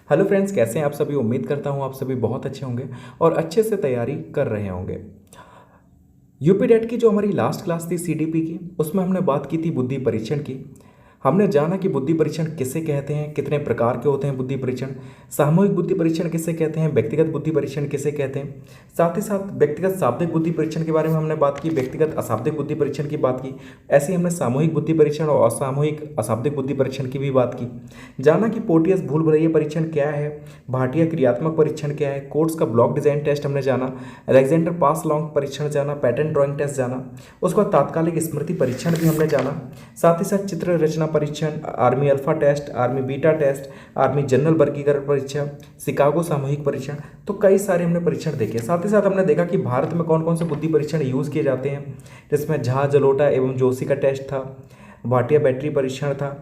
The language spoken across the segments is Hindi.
हेलो फ्रेंड्स, कैसे हैं आप सभी। उम्मीद करता हूं आप सभी बहुत अच्छे होंगे और अच्छे से तैयारी कर रहे होंगे। यूपी डेट की जो हमारी लास्ट क्लास थी सीडीपी की, उसमें हमने बात की थी बुद्धि परीक्षण की। हमने जाना कि बुद्धि परीक्षण किसे कहते हैं, कितने प्रकार के होते हैं बुद्धि परीक्षण, सामूहिक बुद्धि परीक्षण किसे कहते हैं, व्यक्तिगत बुद्धि परीक्षण किसे कहते हैं। साथ ही साथ व्यक्तिगत शाब्दिक बुद्धि परीक्षण के बारे में हमने बात की, व्यक्तिगत अशाब्दिक बुद्धि परीक्षण की बात की। ऐसे ही हमने सामूहिक बुद्धि परीक्षण और असामूहिक अशाब्दिक बुद्धि परीक्षण की भी बात की। जाना कि पोर्टियस भूल भुलैया परीक्षण क्या है, भाटिया क्रियात्मक परीक्षण क्या है, कोर्ट्स का ब्लॉक डिजाइन टेस्ट हमने जाना, अलेक्जेंडर पास लॉन्ग परीक्षण जाना, पैटर्न ड्राइंग टेस्ट जाना। उसके बाद तात्कालिक स्मृति परीक्षण भी हमने जाना। साथ ही साथ चित्र रचना परीक्षण, army alpha test, army beta test, army general वर्गीकरण परीक्षा, शिकागो सामूहिक परीक्षण। तो कई सारे हमने परीक्षण देखे। साथ ही साथ हमने देखा कि भारत में कौन कौन से बुद्धि परीक्षण यूज़ किए जाते हैं, जिसमें झा जलोटा एवं जोशी का टेस्ट था, भाटिया बैटरी परीक्षण था,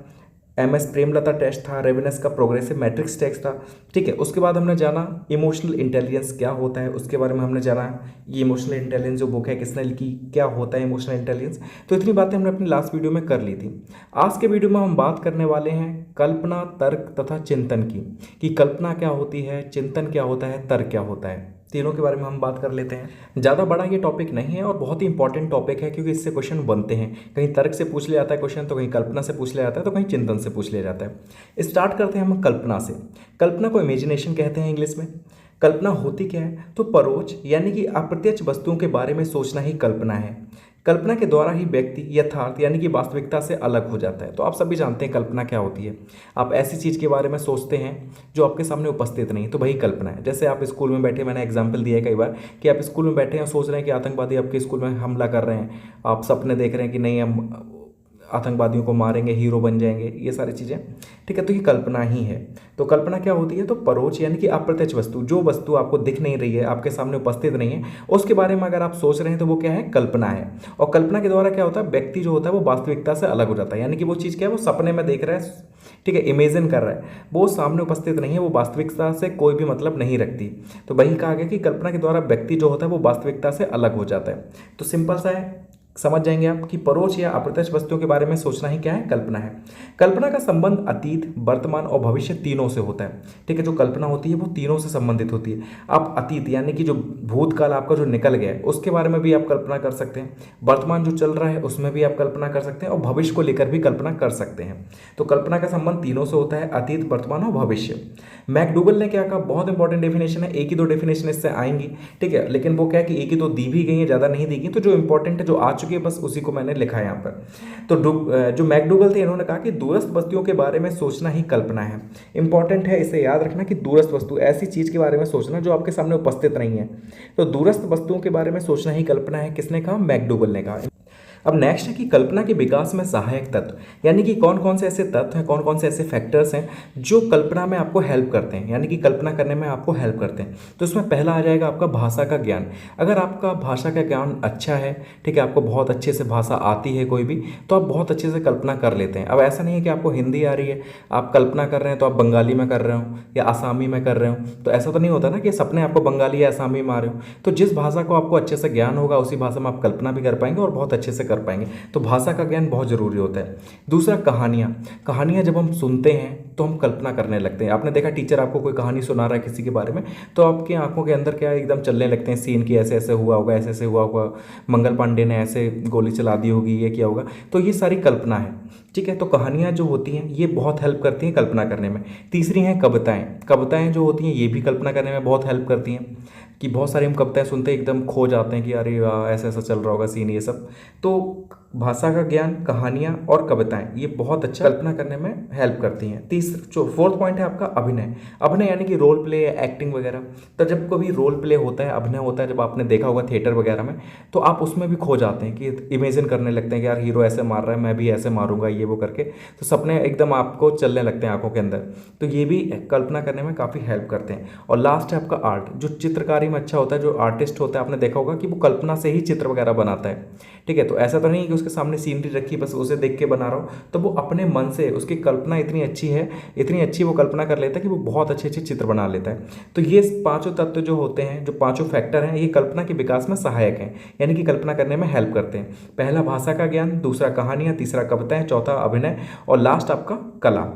एमएस प्रेमलता टेस्ट था, रेवेनस का प्रोग्रेसिव मैट्रिक्स टेस्ट था। ठीक है, उसके बाद हमने जाना इमोशनल इंटेलिजेंस क्या होता है, उसके बारे में हमने जाना ये इमोशनल इंटेलिजेंस जो बुक है किसने लिखी, क्या होता है इमोशनल इंटेलिजेंस। तो इतनी बातें हमने अपनी लास्ट वीडियो में कर ली थी। आज के वीडियो में हम बात करने वाले हैं कल्पना, तर्क तथा चिंतन की, कि कल्पना क्या होती है, चिंतन क्या होता है, तर्क क्या होता है। तीनों के बारे में हम बात कर लेते हैं। ज़्यादा बड़ा ये टॉपिक नहीं है और बहुत ही इंपॉर्टेंट टॉपिक है, क्योंकि इससे क्वेश्चन बनते हैं। कहीं तर्क से पूछ लिया जाता है क्वेश्चन, तो कहीं कल्पना से पूछ लिया जाता है, तो कहीं चिंतन से पूछ लिया जाता है। स्टार्ट करते हैं हम कल्पना से। कल्पना को इमेजिनेशन कहते हैं इंग्लिश में। कल्पना होती क्या है, तो परोक्ष यानी कि अप्रत्यक्ष वस्तुओं के बारे में सोचना ही कल्पना है। कल्पना के द्वारा ही व्यक्ति यथार्थ यानी कि वास्तविकता से अलग हो जाता है। तो आप सभी जानते हैं कल्पना क्या होती है। आप ऐसी चीज़ के बारे में सोचते हैं जो आपके सामने उपस्थित नहीं, तो वही कल्पना है। जैसे आप स्कूल में बैठे, मैंने एग्जाम्पल दिया है कई बार, कि आप स्कूल में बैठे हैं और सोच रहे हैं कि आतंकवादी आपके स्कूल में हमला कर रहे हैं। आप सपने देख रहे हैं कि नहीं, हम आतंकवादियों को मारेंगे, हीरो बन जाएंगे, ये सारी चीज़ें। ठीक है, तो ये कल्पना ही है। तो कल्पना क्या होती है, तो परोक्ष यानी कि अप्रत्यक्ष वस्तु, जो वस्तु आपको दिख नहीं रही है, आपके सामने उपस्थित नहीं है, उसके बारे में अगर आप सोच रहे हैं तो वो क्या है, कल्पना है। और कल्पना के द्वारा क्या होता है, व्यक्ति जो होता है वो वास्तविकता से अलग हो जाता है। यानी कि वो चीज़ क्या है, वो सपने में देख रहा है, ठीक है, इमेजिन कर रहा है, वो सामने उपस्थित नहीं है, वो वास्तविकता से कोई भी मतलब नहीं रखती। तो वही कहा गया कि कल्पना के द्वारा व्यक्ति जो होता है वो वास्तविकता से अलग हो जाता है। तो सिंपल सा है, समझ जाएंगे आप कि परोक्ष या अप्रत्यक्ष वस्तुओं के बारे में सोचना ही क्या है, कल्पना है। कल्पना का संबंध अतीत, वर्तमान और भविष्य तीनों से होता है। ठीक है, जो कल्पना होती है वो तीनों से संबंधित होती है। आप अतीत यानी कि जो भूतकाल आपका जो निकल गया है उसके बारे में भी आप कल्पना कर सकते हैं, वर्तमान जो चल रहा है उसमें भी आप कल्पना कर सकते हैं, और भविष्य को लेकर भी कल्पना कर सकते हैं। तो कल्पना का संबंध तीनों से होता है, अतीत, वर्तमान और भविष्य। मैकडूगल ने क्या कहा, बहुत इंपॉर्टेंट डेफिनेशन है, एक ही दो डेफिनेशन इससे आएंगी। ठीक है, लेकिन वो क्या है कि एक ही दो दी भी गई है, ज़्यादा नहीं दी गई। तो जो इंपॉर्टेंट है, जो आ चुकी है, बस उसी को मैंने लिखा है यहाँ पर। तो जो मैकडूगल थे, इन्होंने कहा कि दूरस्थ वस्तुओं के बारे में सोचना ही कल्पना है। इंपॉर्टेंट है, इसे याद रखना कि दूरस्थ वस्तु, ऐसी चीज़ के बारे में सोचना जो आपके सामने उपस्थित नहीं है। तो दूरस्थ वस्तुओं के बारे में सोचना ही कल्पना है। किसने कहा, मैकडूगल ने कहा। अब नेक्स्ट है कि कल्पना के विकास में सहायक तत्व, यानी कि कौन कौन से ऐसे तत्व हैं, कौन कौन से ऐसे फैक्टर्स हैं जो कल्पना में आपको हेल्प करते हैं, यानी कि कल्पना करने में आपको हेल्प करते हैं। तो इसमें पहला आ जाएगा आपका भाषा का ज्ञान। अगर आपका भाषा का ज्ञान अच्छा है, ठीक है, आपको बहुत अच्छे से भाषा आती है कोई भी, तो आप बहुत अच्छे से कल्पना कर लेते हैं। अब ऐसा नहीं है कि आपको हिंदी आ रही है, आप कल्पना कर रहे हैं तो आप बंगाली में कर रहे हो या आसामी में कर रहे हो, तो ऐसा तो नहीं होता ना कि सपने आपको बंगाली या आसामी में आ रहे हो। तो जिस भाषा को आपको अच्छे से ज्ञान होगा उसी भाषा में आप कल्पना भी कर पाएंगे और बहुत अच्छे से कर पाएंगे। तो भाषा का ज्ञान बहुत जरूरी होता है। दूसरा, कहानियाँ। कहानियाँ जब हम सुनते हैं तो हम कल्पना करने लगते हैं। आपने देखा टीचर आपको कोई कहानी सुना रहा है किसी के बारे में, तो आपकी आंखों के अंदर क्या एकदम चलने लगते हैं सीन, की ऐसे ऐसे हुआ होगा, ऐसे ऐसे हुआ होगा, मंगल पांडे ने ऐसे गोली चला दी होगी, ये किया होगा। तो ये सारी कल्पना है। ठीक है, तो कहानियाँ जो होती हैं ये बहुत हेल्प करती हैं कल्पना करने में। तीसरी हैं कविताएं। कविताएं जो होती हैं ये भी कल्पना करने में बहुत हेल्प करती हैं, कि बहुत सारी हम कविताएं सुनते हैं एकदम खो जाते हैं कि अरे वाह, ऐसा ऐसा चल रहा होगा सीन, ये सब। तो भाषा का ज्ञान, कहानियाँ और कविताएं ये बहुत अच्छा कल्पना करने में हेल्प करती हैं। जो फोर्थ पॉइंट है आपका अभिनय। अभिनय यानी कि रोल प्ले या एक्टिंग वगैरह। तो जब कभी रोल प्ले होता है, अभिनय होता है, जब आपने देखा होगा थिएटर वगैरह में, तो आप उसमें भी खो जाते हैं कि इमेजिन करने लगते हैं कि यार हीरो ऐसे मार रहा है, मैं भी ऐसे मारूंगा, ये वो करके। तो सपने एकदम आपको चलने लगते हैं आंखों के अंदर। तो ये भी कल्पना करने में काफ़ी हेल्प करते हैं। और लास्ट है आपका आर्ट। जो चित्रकारी में अच्छा होता है, जो आर्टिस्ट होता है, आपने देखा होगा कि वो कल्पना से ही चित्र वगैरह बनाता है। ठीक है, तो ऐसा तो नहीं है कि उसके सामने सीनरी रखी बस उसे देख के बना रहा हो, तो वो अपने मन से, उसकी कल्पना इतनी अच्छी है, इतनी अच्छी वो कल्पना कर लेता है कि वो बहुत अच्छे अच्छे चित्र बना लेता है। तो ये पांचों तत्व जो होते हैं, जो पांचों फैक्टर हैं, ये कल्पना के विकास में सहायक हैं, यानी कि कल्पना करने में हेल्प करते हैं। पहला भाषा का ज्ञान, दूसरा कहानियाँ, तीसरा कविताएं, चौथा अभिनय और लास्ट आपका कला।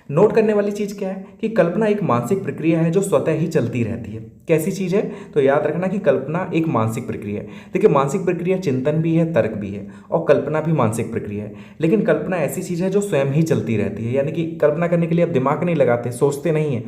नोट करने वाली चीज़ क्या है कि कल्पना एक मानसिक प्रक्रिया है जो स्वतः ही चलती रहती है। कैसी चीज़ है? तो याद रखना कि कल्पना एक मानसिक प्रक्रिया है। देखिए, मानसिक प्रक्रिया चिंतन भी है, तर्क भी है, और कल्पना भी मानसिक प्रक्रिया है। लेकिन कल्पना ऐसी चीज़ है जो स्वयं ही चलती रहती है, यानी कि कल्पना करने के लिए आप दिमाग नहीं लगाते, सोचते नहीं हैं।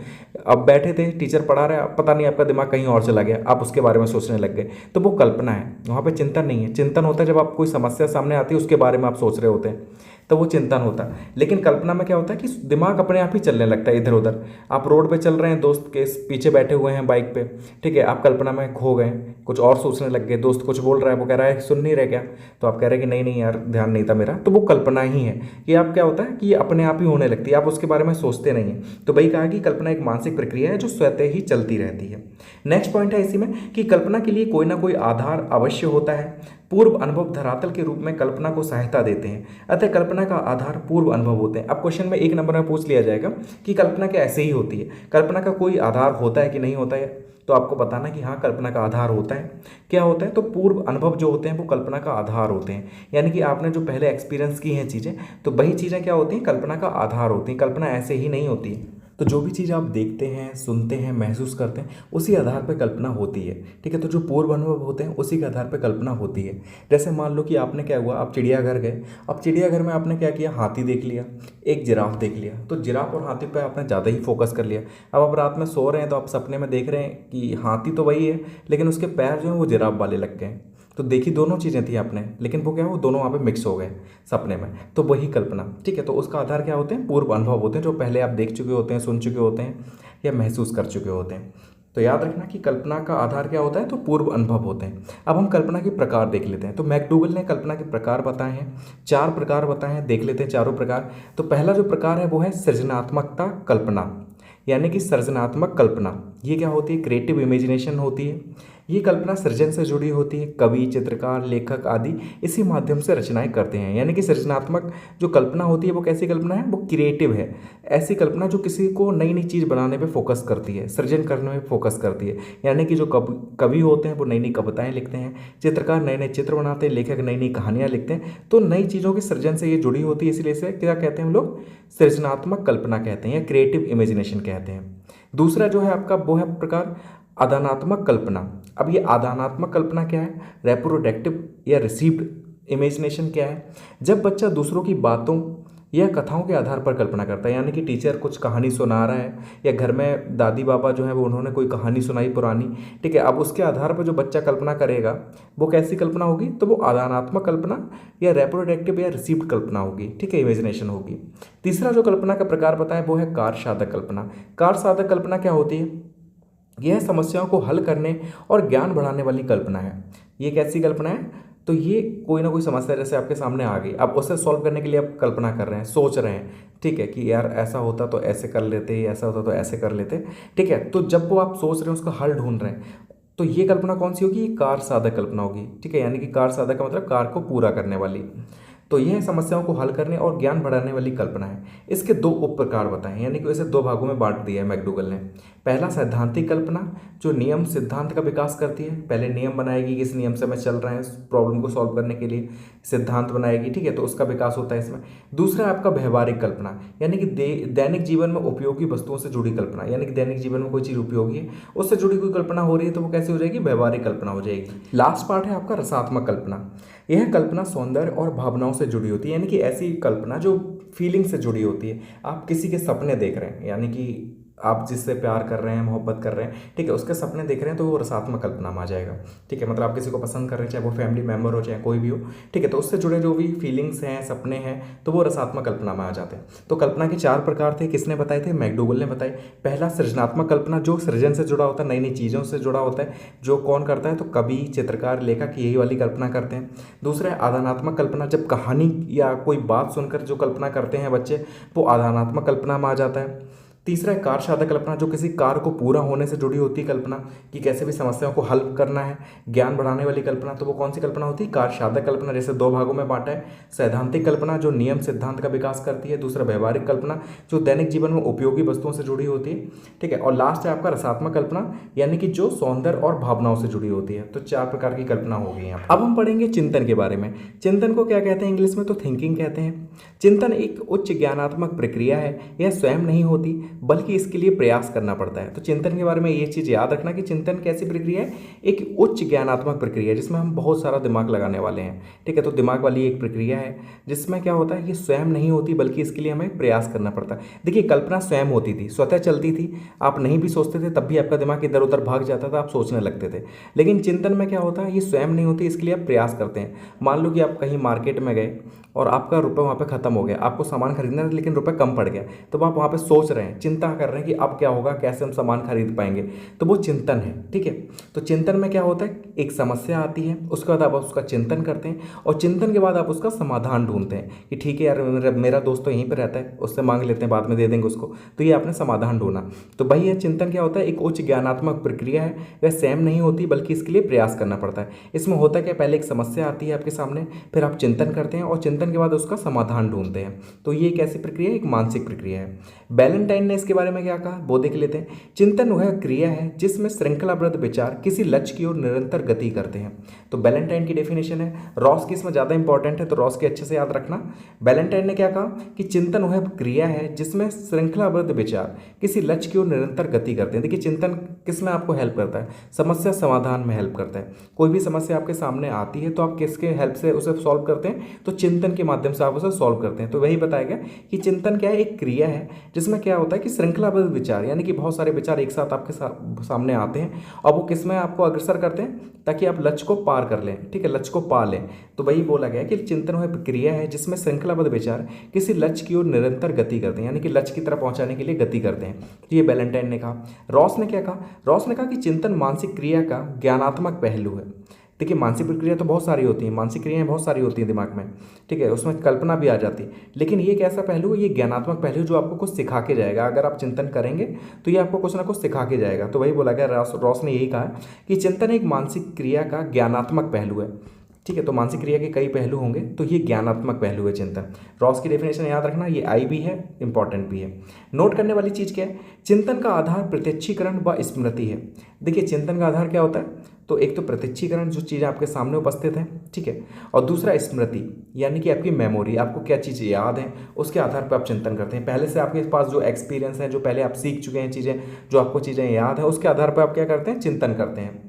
अब बैठे थे, टीचर पढ़ा रहे, पता नहीं आपका दिमाग कहीं और चला गया, आप उसके बारे में सोचने लग गए, तो वो कल्पना है। वहाँ पे चिंतन नहीं है। चिंतन होता है जब आप कोई समस्या सामने आती है उसके बारे में आप सोच रहे होते हैं, तो वो चिंतन होता है। लेकिन कल्पना में क्या होता है कि दिमाग अपने आप ही चलने लगता है इधर उधर। आप रोड पे चल रहे हैं, दोस्त के पीछे बैठे हुए हैं बाइक पे, ठीक है, आप कल्पना में खो गए, कुछ और सोचने लग गए, दोस्त कुछ बोल रहा है, वो कह रहा है सुन नहीं रहे क्या, तो आप कह रहे हैं कि नहीं नहीं यार ध्यान नहीं था मेरा, तो वो कल्पना ही है। ये आप क्या होता है कि ये अपने आप ही होने लगती है, आप उसके बारे में सोचते नहीं हैं। तो वही कहा कि कल्पना एक मानसिक प्रक्रिया है जो स्वतः ही चलती रहती है। नेक्स्ट पॉइंट है इसी में कि कल्पना के लिए कोई ना कोई आधार अवश्य होता है। पूर्व अनुभव धरातल के रूप में कल्पना को सहायता देते हैं, अतः कल्पना का आधार पूर्व अनुभव होते हैं। अब क्वेश्चन में 1 नंबर में पूछ लिया जाएगा कि कल्पना क्या ऐसे ही होती है, कल्पना का कोई आधार होता है कि नहीं होता है, तो आपको बताना कि हाँ कल्पना का आधार होता है। क्या होता है? तो पूर्व अनुभव जो होते हैं वो कल्पना का आधार होते हैं, यानी कि आपने जो पहले एक्सपीरियंस की हैं चीज़ें, तो वही चीज़ें क्या होती हैं, कल्पना का आधार होती हैं। कल्पना ऐसे ही नहीं होती है। तो जो भी चीज़ आप देखते हैं, सुनते हैं, महसूस करते हैं, उसी आधार पर कल्पना होती है, ठीक है। तो जो पूर्व अनुभव होते हैं उसी के आधार पर कल्पना होती है। जैसे मान लो कि आपने क्या हुआ, आप चिड़ियाघर गए, अब चिड़ियाघर में आपने क्या किया, हाथी देख लिया, एक जिराफ देख लिया, तो जिराफ और हाथी पर आपने ज़्यादा ही फोकस कर लिया। अब आप रात में सो रहे हैं तो आप सपने में देख रहे हैं कि हाथी तो वही है, लेकिन उसके पैर जो हैं वो जिराफ वाले लग गए। तो देखी दोनों चीज़ें थी आपने, लेकिन वो क्या वो दोनों वहाँ पे मिक्स हो गए सपने में, तो वही कल्पना, ठीक है। तो उसका आधार क्या होते हैं, पूर्व अनुभव होते हैं, जो पहले आप देख चुके होते हैं, सुन चुके होते हैं या महसूस कर चुके होते हैं। तो याद रखना कि कल्पना का आधार क्या होता है, तो पूर्व अनुभव होते हैं। अब हम कल्पना के प्रकार देख लेते हैं। तो मैकडूगल ने कल्पना के प्रकार बताए हैं, 4 प्रकार बताए हैं, देख लेते हैं चारों प्रकार। तो पहला जो प्रकार है वो है सृजनात्मकता कल्पना, यानी कि सृजनात्मक कल्पना। ये क्या होती है, क्रिएटिव इमेजिनेशन होती है। ये कल्पना सृजन से जुड़ी होती है, कवि, चित्रकार, लेखक आदि इसी माध्यम से रचनाएं करते हैं। यानी कि सृजनात्मक जो कल्पना होती है वो कैसी कल्पना है, वो क्रिएटिव है। ऐसी कल्पना जो किसी को नई नई चीज़ बनाने पे फोकस करती है, सृजन करने में फोकस करती है। यानी कि जो कवि होते हैं वो नई नई कविताएं लिखते हैं, चित्रकार नए नए चित्र बनाते हैं, लेखक नई नई कहानियाँ लिखते हैं। तो नई चीज़ों के सृजन से ये जुड़ी होती है, इसलिए इसे क्या कहते हैं हम लोग, सृजनात्मक कल्पना कहते हैं या क्रिएटिव इमेजिनेशन कहते हैं। दूसरा जो है आपका वो है प्रकार आदानात्मक कल्पना। अब ये आदानात्मक कल्पना क्या है, रेप्रोडक्टिव या रिसीव्ड इमेजिनेशन क्या है, जब बच्चा दूसरों की बातों या कथाओं के आधार पर कल्पना करता है। यानी कि टीचर कुछ कहानी सुना रहा है या घर में दादी बाबा जो है वो उन्होंने कोई कहानी सुनाई पुरानी, ठीक है, अब उसके आधार पर जो बच्चा कल्पना करेगा वो कैसी कल्पना होगी, तो वो आदानात्मक कल्पना या रेप्रोडक्टिव या रिसीव्ड कल्पना होगी, ठीक है, इमेजिनेशन होगी। तीसरा जो कल्पना का प्रकार बताएं वो है कार्य साधक कल्पना। कार्य साधक कल्पना क्या होती है, यह समस्याओं को हल करने और ज्ञान बढ़ाने वाली कल्पना है। ये कैसी कल्पना है, तो ये कोई ना कोई समस्या जैसे आपके सामने आ गई, अब उसे सॉल्व करने के लिए आप कल्पना कर रहे हैं, सोच रहे हैं, ठीक है, कि यार ऐसा होता तो ऐसे कर लेते, ऐसा होता तो ऐसे कर लेते, ठीक है। तो जब वो आप सोच रहे हैं, उसका हल ढूंढ रहे हैं, तो ये कल्पना कौन सी होगी, ये कार्य साधक कल्पना होगी, ठीक है। यानी कि कार्य साधक का मतलब कार्य को पूरा करने वाली। तो यह समस्याओं को हल करने और ज्ञान बढ़ाने वाली कल्पना है। इसके 2 उप प्रकार बताएं, यानी कि इसे 2 भागों में बांट दिया है मैकडूगल ने। पहला सैद्धांतिक कल्पना, जो नियम सिद्धांत का विकास करती है, पहले नियम बनाएगी कि इस नियम से मैं चल रहा है, इस प्रॉब्लम को सॉल्व करने के लिए सिद्धांत बनाएगी, ठीक है, तो उसका विकास होता है इसमें। दूसरा है आपका व्यवहारिक कल्पना, यानी कि दैनिक जीवन में उपयोगी वस्तुओं से जुड़ी कल्पना, यानी कि दैनिक जीवन में कोई चीज़ उपयोगी है उससे जुड़ी कोई कल्पना हो रही है तो वो कैसी हो जाएगी, व्यवहारिक कल्पना हो जाएगी। लास्ट पार्ट है आपका रसात्मक कल्पना। यह कल्पना सौंदर्य और भावनाओं से जुड़ी होती है, यानी कि ऐसी कल्पना जो फीलिंग से जुड़ी होती है। आप किसी के सपने देख रहे हैं, यानी कि आप जिससे प्यार कर रहे हैं, मोहब्बत कर रहे हैं, ठीक है, उसके सपने देख रहे हैं, तो वो रसात्मक कल्पना में आ जाएगा, ठीक है। मतलब आप किसी को पसंद कर रहे हैं, चाहे वो फैमिली मेम्बर हो चाहे कोई भी हो, ठीक है, तो उससे जुड़े जो भी फीलिंग्स हैं, सपने हैं, तो वो रसात्मक कल्पना में आ जाते हैं। तो कल्पना के 4 प्रकार थे, किसने बताए थे, मैकडूगल ने बताए। पहला सृजनात्मक कल्पना, जो सृजन से जुड़ा होता है, नई नई चीज़ों से जुड़ा होता है, जो कौन करता है, तो कवि, चित्रकार, लेखक यही वाली कल्पना करते हैं। दूसरा है आदानात्मक कल्पना, जब कहानी या कोई बात सुनकर जो कल्पना करते हैं बच्चे, वो आदानात्मक कल्पना में आ जाता है। तीसरा है कार्य साधक कल्पना, जो किसी कार्य को पूरा होने से जुड़ी होती है कल्पना, कि कैसे भी समस्याओं को हल करना है। ज्ञान बढ़ाने वाली कल्पना, तो वो कौन सी कल्पना होती है? कार्य साधक कल्पना, जैसे दो भागों में बांटा है। सैद्धांतिक कल्पना जो नियम सिद्धांत का विकास करती है। दूसरा व्यवहारिक कल्पना जो दैनिक जीवन में उपयोगी वस्तुओं से जुड़ी होती है, ठीक है। और लास्ट है आपका रसात्मक कल्पना, यानी कि जो सौंदर्य और भावनाओं से जुड़ी होती है। तो 4 प्रकार की कल्पना हो गई यहाँ। अब हम पढ़ेंगे चिंतन के बारे में। चिंतन को क्या कहते हैं इंग्लिश में? तो थिंकिंग कहते हैं। चिंतन एक उच्च ज्ञानात्मक प्रक्रिया है। यह स्वयं नहीं होती, बल्कि इसके लिए प्रयास करना पड़ता है। तो चिंतन के बारे में ये चीज़ याद रखना कि चिंतन कैसी प्रक्रिया है? एक उच्च ज्ञानात्मक प्रक्रिया जिसमें हम बहुत सारा दिमाग लगाने वाले हैं, ठीक है। तो दिमाग वाली एक प्रक्रिया है जिसमें क्या होता है, ये स्वयं नहीं होती, बल्कि इसके लिए हमें प्रयास करना पड़ता है। देखिए, कल्पना स्वयं होती थी, स्वतः चलती थी, आप नहीं भी सोचते थे तब भी आपका दिमाग इधर उधर भाग जाता था, आप सोचने लगते थे। लेकिन चिंतन में क्या होता है, ये स्वयं नहीं होती, इसके लिए आप प्रयास करते हैं। मान लो कि आप कहीं मार्केट में गए और आपका रुपये वहाँ पे खत्म हो गया, आपको सामान खरीदना था लेकिन रुपये कम पड़ गया, तो आप वहाँ पे सोच रहे हैं, चिंता कर रहे हैं कि अब क्या होगा, कैसे हम सामान खरीद पाएंगे। तो वो चिंतन है, ठीक है। तो चिंतन में क्या होता है, एक समस्या आती है, उसके बाद आप उसका चिंतन करते हैं और चिंतन के बाद आप उसका समाधान ढूंढते हैं कि ठीक है यार, मेरा दोस्त तो यहीं पर रहता है, उससे मांग लेते हैं, बाद में दे देंगे उसको। तो ये आपने समाधान ढूंढा। तो भाई ये चिंतन क्या होता है, एक उच्च ज्ञानात्मक प्रक्रिया है। वह स्वयं नहीं होती, बल्कि इसके लिए प्रयास करना पड़ता है। इसमें होता क्या, पहले एक समस्या आती है आपके सामने, फिर आप चिंतन करते हैं और चिंतन के बाद उसका समाधान ढूंढते हैं। तो ये एक ऐसी प्रक्रिया, एक मानसिक प्रक्रिया है। बैलेंटाइन ने इसके बारे में क्या कहा, वो देख लेते हैं। चिंतन वह क्रिया है जिसमें श्रृंखलाबद्ध विचार किसी लक्ष्य की ओर निरंतर गति करते हैं। तो बैलेंटाइन की डेफिनेशन है, रॉस की इसमें ज़्यादा इंपॉर्टेंट है, तो रॉस की अच्छे से याद रखना। बैलेंटाइन ने क्या कहा कि चिंतन वह क्रिया है जिसमें श्रृंखलाबद्ध विचार किसी लक्ष्य की ओर निरंतर गति करते हैं। देखिए, चिंतन किस में आपको हेल्प करता है, समस्या समाधान में हेल्प करता है। कोई भी समस्या आपके सामने आती है तो आप किसके हेल्प से उसे सॉल्व करते हैं, तो चिंतन के माध्यम से आप उसे सॉल्व करते हैं। तो वही बताया गया कि चिंतन क्या है, एक क्रिया है जिसमें क्या होता है कि श्रृंखलाबद्ध विचार, यानी कि बहुत सारे विचार एक साथ आपके सामने आते हैं और वो किस में आपको अग्रसर करते हैं, ताकि आप लक्ष्य को पार कर लें, ठीक है, लक्ष्य को पा लें। तो वही बोला गया कि चिंतन वह प्रक्रिया है जिसमें श्रृंखलाबद्ध विचार किसी लक्ष्य की ओर निरंतर गति करते हैं, यानी कि लक्ष्य की तरफ पहुंचाने के लिए गति करते हैं। तो ये बैलेंटाइन ने कहा। रॉस ने क्या कहा, रॉस ने कहा कि चिंतन मानसिक क्रिया का ज्ञानात्मक पहलू है। देखिए, मानसिक प्रक्रिया तो बहुत सारी होती हैं, मानसिक क्रियाएं बहुत सारी होती हैं दिमाग में, ठीक है, उसमें कल्पना भी आ जाती है, लेकिन ये एक ऐसा पहलू है, ये ज्ञानात्मक पहलू जो आपको कुछ सिखा के जाएगा। अगर आप चिंतन करेंगे तो ये आपको कुछ ना कुछ सिखा के जाएगा। तो वही बोला गया, रॉस ने यही कहा कि चिंतन एक मानसिक क्रिया का ज्ञानात्मक पहलू है, ठीक है। तो मानसिक क्रिया के कई पहलू होंगे, तो ये ज्ञानात्मक पहलू है चिंतन। रॉस की डेफिनेशन याद रखना, ये आई भी है, इंपॉर्टेंट भी है। नोट करने वाली चीज़ क्या है, चिंतन का आधार प्रत्यक्षीकरण व स्मृति है। देखिए, चिंतन का आधार क्या होता है, तो एक तो प्रत्यक्षीकरण, जो चीज़ें आपके सामने उपस्थित हैं, ठीक है, और दूसरा स्मृति, यानी कि आपकी मेमोरी, आपको क्या चीज़ें याद हैं, उसके आधार पर आप चिंतन करते हैं। पहले से आपके पास जो एक्सपीरियंस है, जो पहले आप सीख चुके हैं चीज़ें, जो आपको चीज़ें याद है, उसके आधार पर आप क्या करते हैं, चिंतन करते हैं।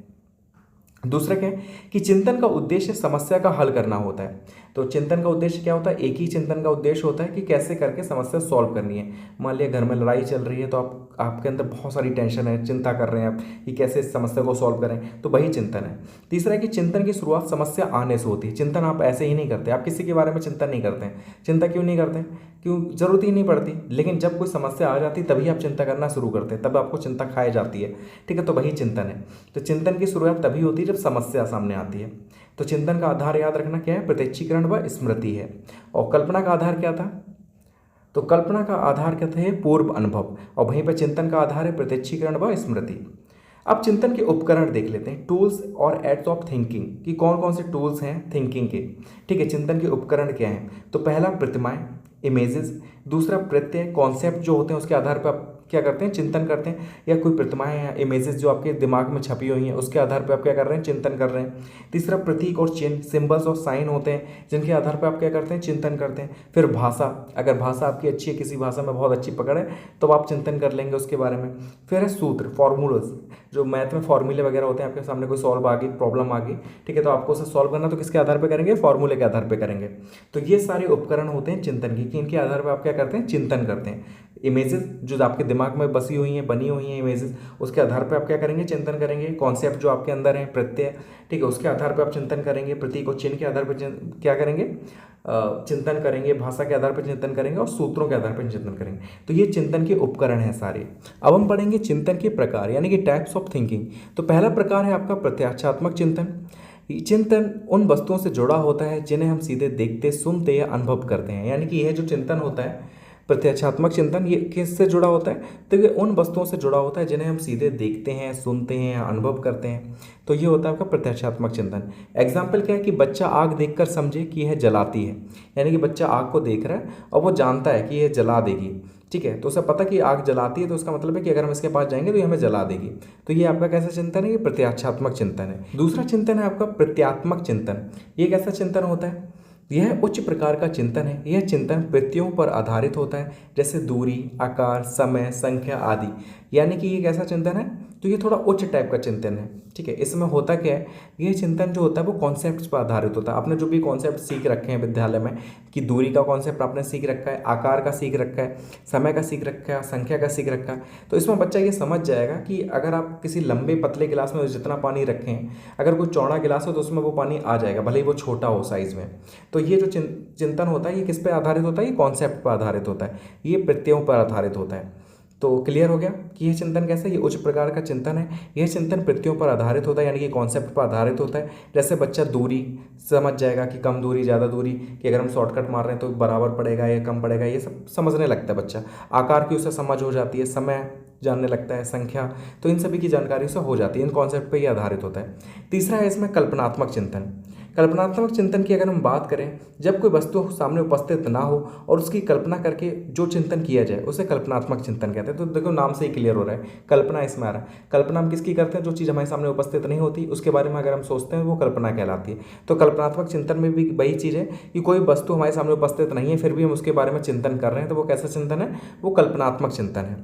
दूसरा क्या है कि चिंतन का उद्देश्य समस्या का हल करना होता है। तो चिंतन का उद्देश्य क्या होता है, एक ही चिंतन का उद्देश्य होता है कि कैसे करके समस्या सॉल्व करनी है। मान लिया घर में लड़ाई चल रही है, तो आपके अंदर बहुत सारी टेंशन है, चिंता कर रहे हैं आप कि कैसे इस समस्या को सॉल्व करें, तो वही चिंतन है। तीसरा है कि चिंतन की शुरुआत समस्या आने से होती है। चिंतन आप ऐसे ही नहीं करते, आप किसी के बारे में चिंतन नहीं करते हैं। चिंता क्यों नहीं करते, क्यों, जरूरत ही नहीं पड़ती। लेकिन जब कोई समस्या आ जाती तभी आप चिंता करना शुरू करते हैं, तब आपको चिंता खाई जाती है, ठीक है। तो वही चिंतन है। तो चिंतन की शुरुआत तभी होती है जब समस्या सामने आती है। तो चिंतन का आधार याद रखना क्या है, प्रत्यक्षीकरण व स्मृति है। और कल्पना का आधार क्या था, तो कल्पना का आधार क्या था, पूर्व अनुभव, और वहीं पर चिंतन का आधार है प्रत्यक्षीकरण व स्मृति। अब चिंतन के उपकरण देख लेते हैं, टूल्स और एड्स ऑफ थिंकिंग, कि कौन कौन से टूल्स हैं थिंकिंग के, ठीक है। चिंतन के उपकरण क्या हैं, तो पहला प्रतिमाएं, इमेजेस, दूसरा प्रत्यय, कॉन्सेप्ट जो होते हैं उसके आधार पर आप क्या करते हैं, चिंतन करते हैं। या कोई प्रतिमाएं हैं, इमेजेस जो आपके दिमाग में छपी हुई हैं, उसके आधार पर आप क्या कर रहे हैं, चिंतन कर रहे हैं। तीसरा प्रतीक और चिन्ह, सिंबल्स और साइन होते हैं, जिनके आधार पर आप क्या करते हैं, चिंतन करते हैं। फिर भाषा, अगर भाषा आपकी अच्छी है, किसी भाषा में बहुत अच्छी पकड़ है, तो आप चिंतन कर लेंगे उसके बारे में। फिर है सूत्र, फॉर्मूलाज, जो मैथ में फॉर्मूले वगैरह होते हैं, आपके सामने कोई सॉल्व आ गई, प्रॉब्लम आ गई, ठीक है, तो आपको उसे सॉल्व करना, तो किसके आधार पर करेंगे, फॉर्मूले के आधार पर करेंगे। तो ये सारे उपकरण होते हैं चिंतन की, कि इनके आधार पर आप क्या करते हैं, चिंतन करते हैं। इमेजेस जो आपके दिमाग में बसी हुई हैं, बनी हुई हैं इमेजेस, उसके आधार पर आप क्या करेंगे, चिंतन करेंगे। कॉन्सेप्ट जो आपके अंदर हैं, प्रत्यय, ठीक है, उसके आधार पर आप चिंतन करेंगे। प्रतीक और चिन्ह के आधार पर क्या करेंगे, चिंतन करेंगे। भाषा के आधार पर चिंतन करेंगे और सूत्रों के आधार पर चिंतन करेंगे। तो ये चिंतन के उपकरण हैं सारे। अब हम पढ़ेंगे चिंतन के प्रकार, यानी कि टाइप्स ऑफ थिंकिंग। तो पहला प्रकार है आपका प्रत्याक्षात्मक चिंतन। चिंतन उन वस्तुओं से जुड़ा होता है जिन्हें हम सीधे देखते, सुनते या अनुभव करते हैं। यानी कि यह जो चिंतन होता है प्रत्यक्षात्मक चिंतन ये किससे जुड़ा होता है? तो ये उन वस्तुओं से जुड़ा होता है जिन्हें हम सीधे देखते हैं, सुनते हैं या अनुभव करते हैं। तो ये होता है आपका प्रत्यक्षात्मक चिंतन। एग्जाम्पल क्या है कि बच्चा आग देखकर समझे कि यह जलाती है, यानी कि बच्चा आग को देख रहा है और वो जानता है कि यह जला देगी। ठीक है, तो उसे पता कि आग जलाती है, तो उसका मतलब है कि अगर हम इसके पास जाएंगे तो ये हमें जला देगी। तो ये आपका कैसा चिंतन है? ये प्रत्याक्षात्मक चिंतन है। दूसरा चिंतन है आपका प्रत्यात्मक चिंतन। ये कैसा चिंतन होता है? यह उच्च प्रकार का चिंतन है। यह चिंतन प्रत्ययों पर आधारित होता है, जैसे दूरी, आकार, समय, संख्या आदि। यानी कि ये कैसा चिंतन है? तो ये थोड़ा उच्च टाइप का चिंतन है। ठीक है, इसमें होता क्या है, ये चिंतन जो होता है वो कॉन्सेप्ट्स पर आधारित होता है। आपने जो भी कॉन्सेप्ट सीख रखे हैं विद्यालय में, कि दूरी का कॉन्सेप्ट आपने सीख रखा है, आकार का सीख रखा है, समय का सीख रखा है, संख्या का सीख रखा है, तो इसमें बच्चा ये समझ जाएगा कि अगर आप किसी लंबे पतले गिलास में जितना पानी रखें, अगर कोई चौड़ा गिलास हो तो उसमें वो पानी आ जाएगा, भले ही वो छोटा हो साइज में। तो ये जो चिंतन होता है ये किस पे आधारित होता है? ये कॉन्सेप्ट पर आधारित होता है, ये प्रत्ययों पर आधारित होता है। तो क्लियर हो गया कि यह चिंतन कैसा है? ये उच्च प्रकार का चिंतन है। यह चिंतन प्रत्ययों पर आधारित होता है, यानी कि कॉन्सेप्ट पर आधारित होता है। जैसे बच्चा दूरी समझ जाएगा कि कम दूरी, ज़्यादा दूरी, कि अगर हम शॉर्टकट मार रहे हैं तो बराबर पड़ेगा या कम पड़ेगा, ये सब समझने लगता है बच्चा। आकार की उसे समझ हो जाती है, समय जानने लगता है, संख्या, तो इन सभी की जानकारी उसे हो जाती है। इन कॉन्सेप्ट पर ही आधारित होता है। तीसरा है इसमें कल्पनात्मक चिंतन। कल्पनात्मक चिंतन की अगर हम बात करें, जब कोई वस्तु सामने उपस्थित ना हो और उसकी कल्पना करके जो चिंतन किया जाए उसे कल्पनात्मक चिंतन कहते हैं। तो देखो नाम से ही क्लियर हो रहा है, कल्पना इसमें आ रहा है। कल्पना हम किसकी करते हैं? जो चीज़ हमारे सामने उपस्थित नहीं होती उसके बारे में अगर हम सोचते हैं वो कल्पना कहलाती है। तो कल्पनात्मक चिंतन में भी वही चीज़ है कि कोई वस्तु हमारे सामने उपस्थित नहीं है फिर भी हम उसके बारे में चिंतन कर रहे हैं, तो वो कैसा चिंतन है? वो कल्पनात्मक चिंतन है।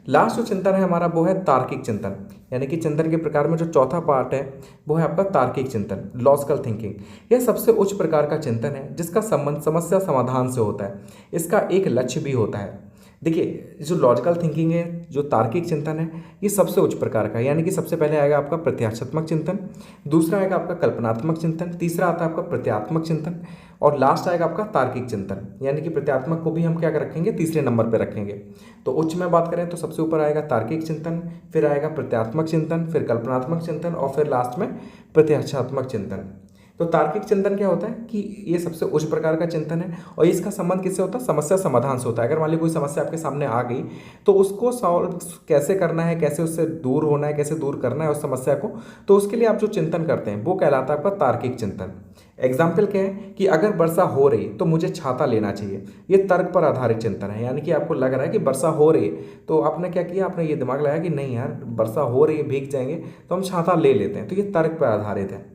लास्ट जो चिंतन है हमारा वो है तार्किक चिंतन, यानी कि चिंतन के प्रकार में जो चौथा पार्ट है वो है आपका तार्किक चिंतन, लॉजिकल थिंकिंग। यह सबसे उच्च प्रकार का चिंतन है जिसका संबंध समस्या समाधान से होता है। इसका एक लक्ष्य भी होता है। देखिए, जो लॉजिकल थिंकिंग है, जो तार्किक चिंतन है, ये सबसे उच्च प्रकार का है। यानी कि सबसे पहले आएगा आपका प्रत्याक्षात्मक चिंतन, दूसरा आएगा आपका कल्पनात्मक चिंतन, तीसरा आता है आपका प्रत्यात्मक चिंतन, और लास्ट आएगा आपका तार्किक चिंतन। यानी कि प्रत्यात्मक को भी हम क्या रखेंगे? तीसरे नंबर पर रखेंगे। तो उच्च में बात करें तो सबसे ऊपर आएगा तार्किक चिंतन, फिर आएगा प्रत्यात्मक चिंतन, फिर कल्पनात्मक चिंतन और फिर लास्ट में प्रत्याक्षात्मक चिंतन। तो तार्किक चिंतन क्या होता है कि ये सबसे उच्च प्रकार का चिंतन है और इसका संबंध किससे होता है? समस्या समाधान से होता है। अगर मान ली कोई समस्या आपके सामने आ गई तो उसको सॉल्व कैसे करना है, कैसे उससे दूर होना है, कैसे दूर करना है उस समस्या को, तो उसके लिए आप जो चिंतन करते हैं वो कहलाता है आपका तार्किक चिंतन। एग्जाम्पल क्या है कि अगर वर्षा हो रही तो मुझे छाता लेना चाहिए, ये तर्क पर आधारित चिंतन है। यानी कि आपको लग रहा है कि वर्षा हो रही है तो आपने क्या किया? आपने ये दिमाग लगाया कि नहीं यार वर्षा हो रही है, भीग जाएंगे तो हम छाता ले लेते हैं। तो ये तर्क पर आधारित है।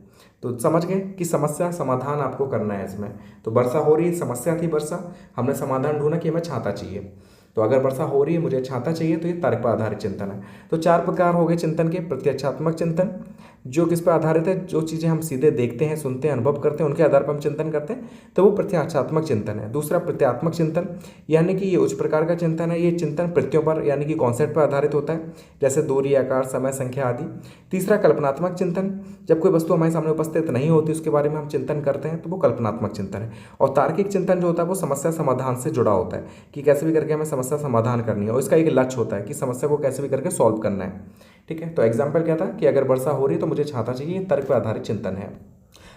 तो समझ गए कि समस्या समाधान आपको करना है इसमें। तो वर्षा हो रही है, समस्या थी वर्षा, हमने समाधान ढूंढा कि हमें छाता चाहिए। तो अगर वर्षा हो रही है मुझे छाता चाहिए, तो ये तर्क पर आधारित चिंतन है। तो चार प्रकार हो गए चिंतन के। प्रत्यक्षात्मक चिंतन जो किस पर आधारित है? जो चीज़ें हम सीधे देखते हैं, सुनते हैं, अनुभव करते हैं, उनके आधार पर हम चिंतन करते हैं, तो वो प्रत्यक्षात्मक चिंतन है। दूसरा प्रत्यात्मक चिंतन, यानी कि ये उच्च प्रकार का चिंतन है। ये चिंतन प्रत्ययों पर यानी कि कॉन्सेप्ट पर आधारित होता है, जैसे दूरी, आकार, समय, संख्या आदि। तीसरा कल्पनात्मक चिंतन, जब कोई वस्तु हमारे सामने उपस्थित नहीं होती उसके बारे में हम चिंतन करते हैं, तो वो कल्पनात्मक चिंतन है। और तार्किक चिंतन जो होता है वो समस्या समाधान से जुड़ा होता है कि कैसे भी करके हमें समस्या समाधान करनी है और इसका एक लक्ष्य होता है कि समस्या को कैसे भी करके सॉल्व करना है। ठीक है, तो एग्जाम्पल क्या था कि अगर वर्षा हो रही है तो मुझे छाता चाहिए, तर्क पर आधारित चिंतन है।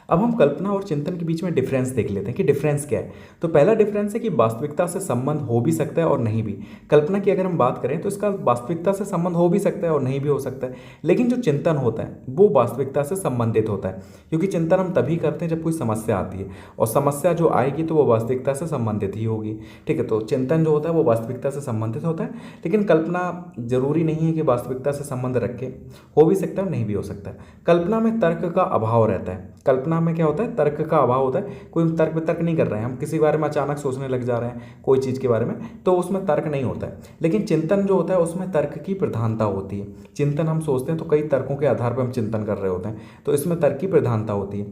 अब हम कल्पना और चिंतन के बीच में डिफरेंस देख लेते हैं कि डिफरेंस क्या है। तो पहला डिफरेंस है कि वास्तविकता से संबंध हो भी सकता है और नहीं भी। कल्पना की अगर हम बात करें तो इसका वास्तविकता से संबंध हो भी सकता है और नहीं भी हो सकता है, लेकिन जो चिंतन होता है वो वास्तविकता से संबंधित होता है, क्योंकि चिंतन हम तभी करते हैं जब कोई समस्या आती है और समस्या जो आएगी तो वो वास्तविकता से संबंधित ही होगी। ठीक है, तो चिंतन जो होता है वो वास्तविकता से संबंधित होता है, लेकिन कल्पना जरूरी नहीं है कि वास्तविकता से संबंध रखे, हो भी सकता है नहीं भी हो सकता है। कल्पना में तर्क का अभाव रहता है। कल्पना में क्या होता है? तर्क का अभाव होता है। कोई तर्क वितर्क नहीं कर रहे हैं, हम किसी बारे में अचानक सोचने लग जा रहे हैं कोई चीज़ के बारे में, तो उसमें तर्क नहीं होता है। लेकिन चिंतन जो होता है उसमें तर्क की प्रधानता होती है। चिंतन हम सोचते हैं तो कई तर्कों के आधार पर हम चिंतन कर रहे होते हैं, तो इसमें तर्क की प्रधानता होती है।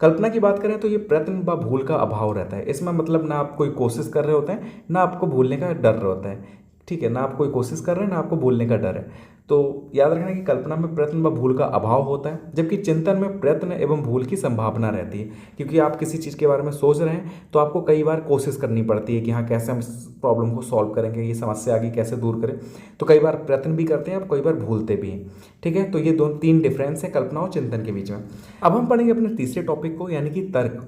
कल्पना की बात करें तो ये प्रयत्न व भूल का अभाव रहता है। इसमें मतलब ना आप कोई कोशिश कर रहे होते हैं ना आपको भूलने का डर होता है। ठीक है, ना आप कोई कोशिश कर रहे हैं ना आपको भूलने का डर है। तो याद रखना कि कल्पना में प्रयत्न व भूल का अभाव होता है, जबकि चिंतन में प्रयत्न एवं भूल की संभावना रहती है। क्योंकि आप किसी चीज़ के बारे में सोच रहे हैं तो आपको कई बार कोशिश करनी पड़ती है कि हाँ कैसे हम इस प्रॉब्लम को सॉल्व करेंगे, ये समस्या आ गई कैसे दूर करें। तो कई बार प्रयत्न भी करते हैं आप, कई बार भूलते भी हैं। ठीक है, तो ये तीन डिफरेंस है कल्पना और चिंतन के बीच में। अब हम पढ़ेंगे अपने तीसरे टॉपिक को, यानी कि तर्क।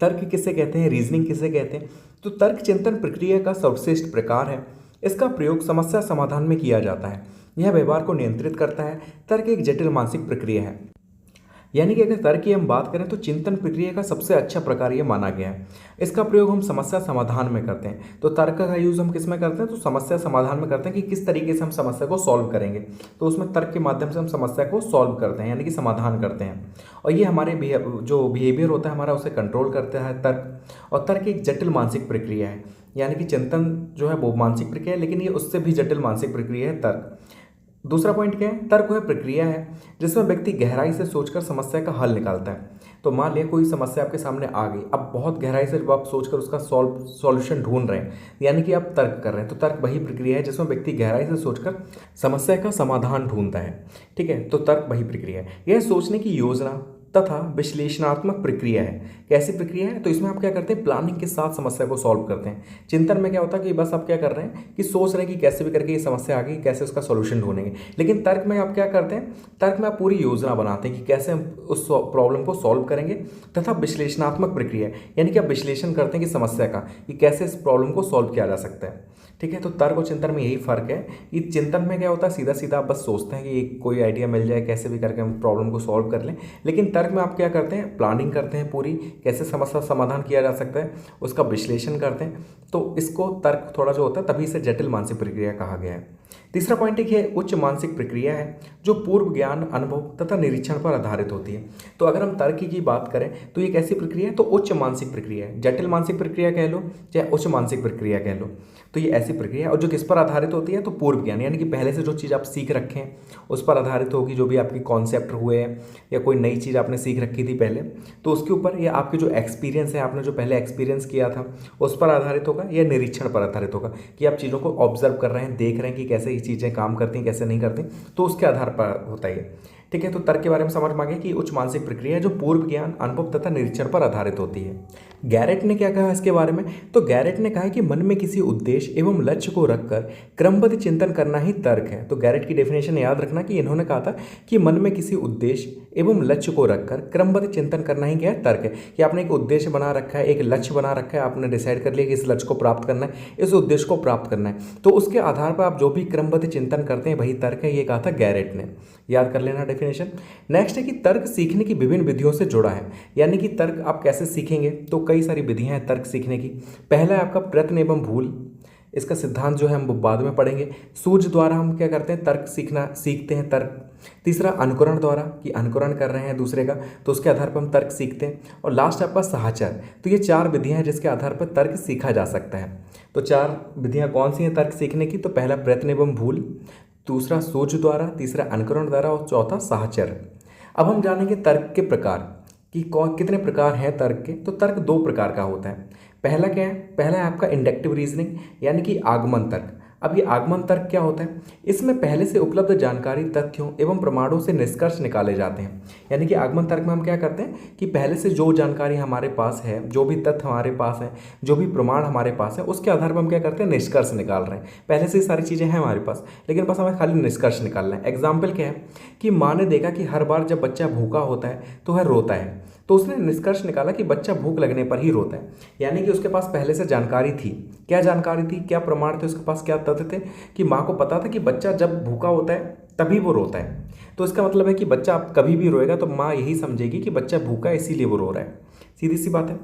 तर्क किसे कहते हैं, रीजनिंग किसे कहते हैं? तो तर्क चिंतन प्रक्रिया का सर्वश्रेष्ठ प्रकार है। इसका प्रयोग समस्या समाधान में किया जाता है। यह व्यवहार को नियंत्रित करता है। तर्क एक जटिल मानसिक प्रक्रिया है। यानी कि अगर तर्क की हम बात करें तो चिंतन प्रक्रिया का सबसे अच्छा प्रकार ये माना गया है। इसका प्रयोग हम समस्या समाधान में करते हैं। तो तर्क का यूज़ हम किस में करते हैं? तो समस्या समाधान में करते हैं कि किस तरीके से हम समस्या को सॉल्व करेंगे। तो उसमें तर्क के माध्यम से हम समस्या को सॉल्व करते हैं, यानी कि समाधान करते हैं। और ये हमारे जो बिहेवियर होता है हमारा, उसे कंट्रोल करता है तर्क। और तर्क एक जटिल मानसिक प्रक्रिया है, यानी कि चिंतन जो है वो मानसिक प्रक्रिया है, लेकिन ये उससे भी जटिल मानसिक प्रक्रिया है तर्क। दूसरा पॉइंट क्या है? तर्क वह प्रक्रिया है जिसमें व्यक्ति गहराई से सोचकर समस्या का हल निकालता है। तो मान लिया कोई समस्या आपके सामने आ गई, अब बहुत गहराई से जब आप सोचकर उसका सॉल्यूशन ढूंढ रहे हैं, यानी कि आप तर्क कर रहे हैं। तो तर्क वही प्रक्रिया है जिसमें व्यक्ति गहराई से सोचकर समस्या का समाधान ढूंढता है। ठीक है, तो तर्क वही प्रक्रिया है। यह सोचने की योजना तथा विश्लेषणात्मक प्रक्रिया है। कैसी प्रक्रिया है? तो इसमें आप क्या करते हैं? प्लानिंग के साथ समस्या को सॉल्व करते हैं। चिंतन में क्या होता है कि बस आप क्या कर रहे हैं कि सोच रहे हैं कि कैसे भी करके ये समस्या आ गई, कैसे उसका सॉल्यूशन ढूंढेंगे। लेकिन तर्क में आप क्या करते हैं? तर्क में आप पूरी योजना बनाते हैं कि कैसे हम उस प्रॉब्लम को सॉल्व करेंगे। तथा विश्लेषणात्मक प्रक्रिया है, यानी कि आप विश्लेषण करते हैं कि समस्या का, कि कैसे इस प्रॉब्लम को सॉल्व किया जा सकता है। ठीक है, तो तर्क और चिंतन में यही फर्क है कि चिंतन में क्या होता है, सीधा सीधा आप बस सोचते हैं कि कोई आइडिया मिल जाए, कैसे भी करके हम प्रॉब्लम को सॉल्व कर लें। लेकिन तर्क में आप क्या करते हैं? प्लानिंग करते हैं पूरी, कैसे समस्या समाधान किया जा सकता है, उसका विश्लेषण करते हैं। तो इसको तर्क थोड़ा जो होता है, तभी इसे जटिल मानसिक प्रक्रिया कहा गया है। तीसरा पॉइंट एक है उच्च मानसिक प्रक्रिया है, जो पूर्व ज्ञान, अनुभव तथा निरीक्षण पर आधारित होती है। तो अगर हम तर्क की बात करें तो ये कैसी प्रक्रिया है? तो उच्च मानसिक प्रक्रिया है। जटिल मानसिक प्रक्रिया कह लो चाहे उच्च मानसिक प्रक्रिया कह लो, तो ये ऐसी प्रक्रिया है। और जो किस पर आधारित होती है? तो पूर्व ज्ञान, यानी कि पहले से जो चीज़ आप सीख रखे हैं उस पर आधारित होगी। जो भी आपकी कॉन्सेप्ट हुए हैं या कोई नई चीज़ आपने सीख रखी थी पहले, तो उसके ऊपर, या आपके जो एक्सपीरियंस है, आपने जो पहले एक्सपीरियंस किया था उस पर आधारित होगा, या निरीक्षण पर आधारित होगा कि आप चीज़ों को ऑब्जर्व कर रहे हैं, देख रहे हैं कि कैसे ये चीज़ें काम करती हैं, कैसे नहीं करती। तो उसके आधार पर होता है। ठीक है, तो तर्क के बारे में समझ मांगे कि उच्च मानसिक प्रक्रिया है जो पूर्व ज्ञान, अनुभव तथा निरीक्षण पर आधारित होती है। गैरेट ने क्या कहा इसके बारे में? तो गैरेट ने कहा कि मन में किसी उद्देश्य एवं लक्ष्य को रखकर क्रमबद्ध चिंतन करना ही तर्क है। तो गैरेट की डेफिनेशन याद रखना कि इन्होंने कहा था कि मन में किसी उद्देश्य एवं लक्ष्य को रखकर क्रमबद्ध चिंतन करना ही क्या है? तर्क है। कि आपने एक उद्देश्य बना रखा है, एक लक्ष्य बना रखा है, आपने डिसाइड कर लिया कि इस लक्ष्य को प्राप्त करना है, इस उद्देश्य को प्राप्त करना है, तो उसके आधार पर आप जो भी क्रमबद्ध चिंतन करते हैं वही तर्क है। ये कहा था गैरेट ने, याद कर लेना डेफिनेशन। नेक्स्ट है कि तर्क सीखने की विभिन्न विधियों से जुड़ा है। यानी कि तर्क आप कैसे सीखेंगे? तो कई सारी विधियां हैं तर्क सीखने की। पहला है आपका प्रयत्न एवं भूल, इसका सिद्धांत जो है हम बाद में पढ़ेंगे। सूझ द्वारा हम क्या करते हैं? तर्क सीखते हैं तर्क। तीसरा अनुकरण द्वारा, कि अनुकरण कर रहे हैं दूसरे का, तो उसके आधार पर हम तर्क सीखते हैं। और लास्ट आपका साहचर्य। तो ये 4 विधियां हैं जिसके आधार पर तर्क सीखा जा सकता है। तो 4 विधियां कौन सी हैं तर्क सीखने की? तो पहला प्रयत्न एवं भूल, दूसरा सूझ द्वारा, तीसरा अनुकरण द्वारा और चौथा साहचर्य। अब हम जानेंगे तर्क के प्रकार कि कितने प्रकार हैं तर्क के। तो तर्क 2 प्रकार का होता है। पहला क्या है? पहला है आपका इंडक्टिव रीजनिंग, यानी कि आगमन तर्क। अब ये आगमन तर्क क्या होता है? इसमें पहले से उपलब्ध जानकारी, तथ्यों एवं प्रमाणों से निष्कर्ष निकाले जाते हैं। यानी कि आगमन तर्क में हम क्या करते हैं कि पहले से जो जानकारी हमारे पास है, जो भी तथ्य हमारे पास है, जो भी प्रमाण हमारे पास है, उसके आधार पर हम क्या करते हैं? निष्कर्ष निकाल रहे हैं। पहले से सारी चीज़ें हैं हमारे पास, लेकिन बस हमें खाली निष्कर्ष निकालना है। एग्जाम्पल क्या है कि माँ ने देखा कि हर बार जब बच्चा भूखा होता है तो वह रोता है, तो उसने निष्कर्ष निकाला कि बच्चा भूख लगने पर ही रोता है। यानी कि उसके पास पहले से जानकारी थी। क्या जानकारी थी, क्या प्रमाण थे उसके पास, क्या तथ्य थे कि माँ को पता था कि बच्चा जब भूखा होता है तभी वो रोता है। तो इसका मतलब है कि बच्चा कभी भी रोएगा तो माँ यही समझेगी कि बच्चा भूखा है इसीलिए वो रो रहा है। सीधी सी बात है।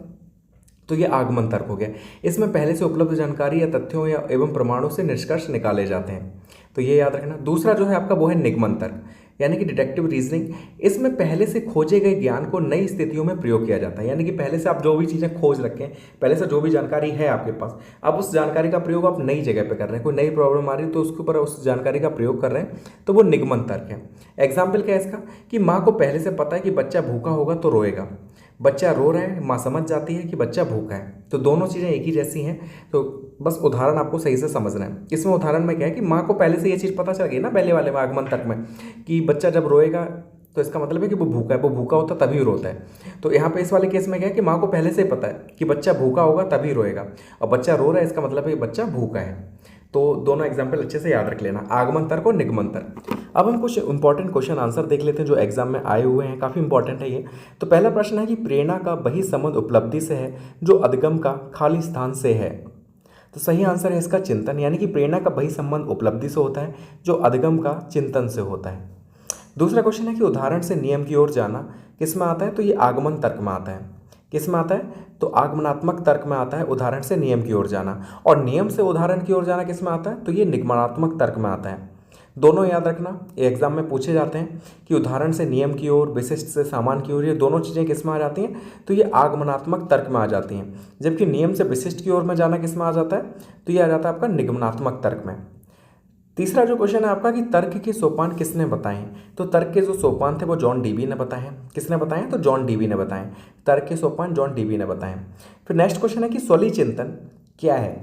तो ये आगमन तर्क हो गया। इसमें पहले से उपलब्ध जानकारी या तथ्यों या एवं प्रमाणों से निष्कर्ष निकाले जाते हैं, तो ये याद रखना। दूसरा जो है आपका वो है निगमन तर्क, यानी कि डिडक्टिव रीजनिंग। इसमें पहले से खोजे गए ज्ञान को नई स्थितियों में प्रयोग किया जाता है। यानी कि पहले से आप जो भी चीज़ें खोज रखें, पहले से जो भी जानकारी है आपके पास, अब उस जानकारी का प्रयोग आप नई जगह पे कर रहे हैं। कोई नई प्रॉब्लम आ रही है तो उसके ऊपर उस जानकारी का प्रयोग कर रहे हैं, तो वो निगमन तर्क है। एग्जाम्पल क्या है इसका कि माँ को पहले से पता है कि बच्चा भूखा होगा तो रोएगा, बच्चा रो रहा है, माँ समझ जाती है कि बच्चा भूखा है, तो दोनों चीज़ें एक ही जैसी हैं। तो बस उदाहरण आपको सही से समझना है। इसमें उदाहरण में क्या है कि माँ को पहले से ये चीज़ पता चल गई ना, पहले वाले में आगमन तर्क में, कि बच्चा जब रोएगा तो इसका मतलब है कि वो भूखा है, वो भूखा होता तभी रोता है। तो यहाँ पे इस वाले केस में क्या है कि माँ को पहले से ही पता है कि बच्चा भूखा होगा तभी रोएगा, और बच्चा रो रहा है, इसका मतलब है कि बच्चा भूखा है। तो दोनों एग्जाम्पल अच्छे से याद रख लेना, आगमन तर्क और निगमन तर्क। अब हम कुछ इंपॉर्टेंट क्वेश्चन आंसर देख लेते हैं जो एग्जाम में आए हुए हैं, काफ़ी इंपॉर्टेंट है ये। तो पहला प्रश्न है कि प्रेरणा का वही संबंध उपलब्धि से है जो अधिगम का खाली स्थान से है। तो सही आंसर है इसका चिंतन, यानी कि प्रेरणा का वही संबंध उपलब्धि से होता है जो अधिगम का चिंतन से होता है। दूसरा क्वेश्चन है कि उदाहरण से नियम की ओर जाना किस में आता है, तो ये आगमन तर्क में आता है। किस में आता है, तो आगमनात्मक तर्क में आता है उदाहरण से नियम की ओर जाना। और नियम से उदाहरण की ओर जाना किस में आता है, तो ये निगमनात्मक तर्क में आता है। दोनों याद रखना, ये एग्जाम में पूछे जाते हैं कि उदाहरण से नियम की ओर, विशिष्ट से सामान्य की ओर, ये दोनों चीज़ें किस में आ जाती हैं, तो ये आगमनात्मक तर्क में आ जाती हैं। जबकि नियम से विशिष्ट की ओर में जाना किस में आ जाता है, तो ये आ जाता है आपका निगमनात्मक तर्क में। तीसरा जो क्वेश्चन है आपका कि तर्क के सोपान किसने बताए, तो तर्क के जो सोपान थे वो जॉन डीबी ने बताए हैं। किसने बताए, तो जॉन डीबी ने बताए। तर्क के सोपान जॉन डीबी ने बताए। फिर नेक्स्ट क्वेश्चन है कि स्वली चिंतन क्या है।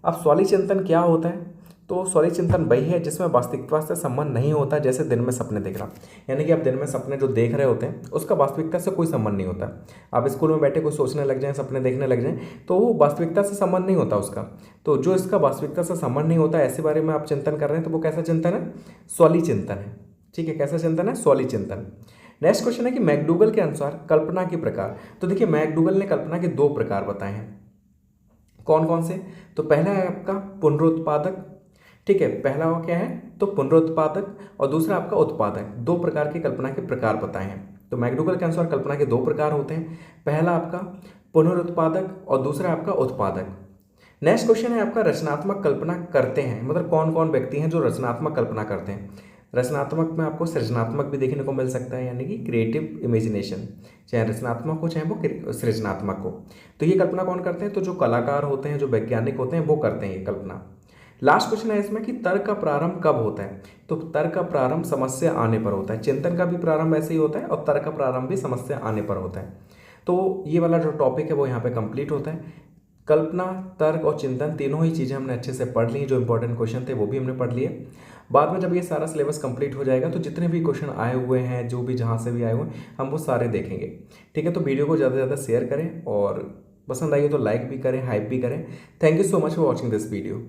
अब स्वली चिंतन क्या होता है, तो स्वली चिंतन वही है जिसमें वास्तविकता से संबंध नहीं होता, जैसे दिन में सपने देखना। यानी कि आप दिन में सपने जो देख रहे होते हैं उसका वास्तविकता से कोई संबंध नहीं होता। आप स्कूल में बैठे कुछ सोचने लग जाएं, सपने देखने लग जाएं, तो वो वास्तविकता से संबंध नहीं होता उसका। तो जो इसका वास्तविकता से संबंध नहीं होता, ऐसे बारे में आप चिंतन कर रहे हैं, तो वो कैसा चिंतन है, स्वली चिंतन है। ठीक है, कैसा चिंतन है, स्वली चिंतन। नेक्स्ट क्वेश्चन है कि मैकडूगल के अनुसार कल्पना के प्रकार। तो देखिए मैकडूगल ने कल्पना के 2 प्रकार बताए हैं। कौन कौन से, तो पहला है आपका पुनरुत्पादक। ठीक है, पहला वो क्या है, तो पुनरुत्पादक, और दूसरा आपका उत्पादक। 2 प्रकार की कल्पना के प्रकार बताए हैं। तो मैकडूगल के अनुसार कल्पना के 2 प्रकार होते हैं, पहला आपका पुनरुत्पादक और दूसरा आपका उत्पादक। नेक्स्ट क्वेश्चन है आपका रचनात्मक कल्पना करते हैं, मतलब कौन कौन व्यक्ति हैं जो रचनात्मक कल्पना करते हैं। रचनात्मक में आपको सृजनात्मक भी देखने को मिल सकता है, यानी कि क्रिएटिव इमेजिनेशन, चाहे रचनात्मक हो चाहे वो सृजनात्मक हो। तो ये कल्पना कौन करते हैं, तो जो कलाकार होते हैं, जो वैज्ञानिक होते हैं, वो करते हैं ये कल्पना। लास्ट क्वेश्चन है इसमें कि तर्क का प्रारंभ कब होता है, तो तर्क का प्रारंभ समस्या आने पर होता है। चिंतन का भी प्रारंभ ऐसे ही होता है और तर्क का प्रारंभ भी समस्या आने पर होता है। तो ये वाला जो टॉपिक है वो यहाँ पे कंप्लीट होता है। कल्पना, तर्क और चिंतन तीनों ही चीज़ें हमने अच्छे से पढ़ ली। जो इंपॉर्टेंट क्वेश्चन थे वो भी हमने पढ़ लिए। बाद में जब ये सारा सिलेबस कंप्लीट हो जाएगा तो जितने भी क्वेश्चन आए हुए हैं, जो भी जहाँ से भी आए हुए हैं, हम वो सारे देखेंगे। ठीक है, तो वीडियो को ज़्यादा से ज़्यादा शेयर करें और पसंद आई हो तो लाइक भी करें, हाइप भी करें। Thank you so much for watching this video.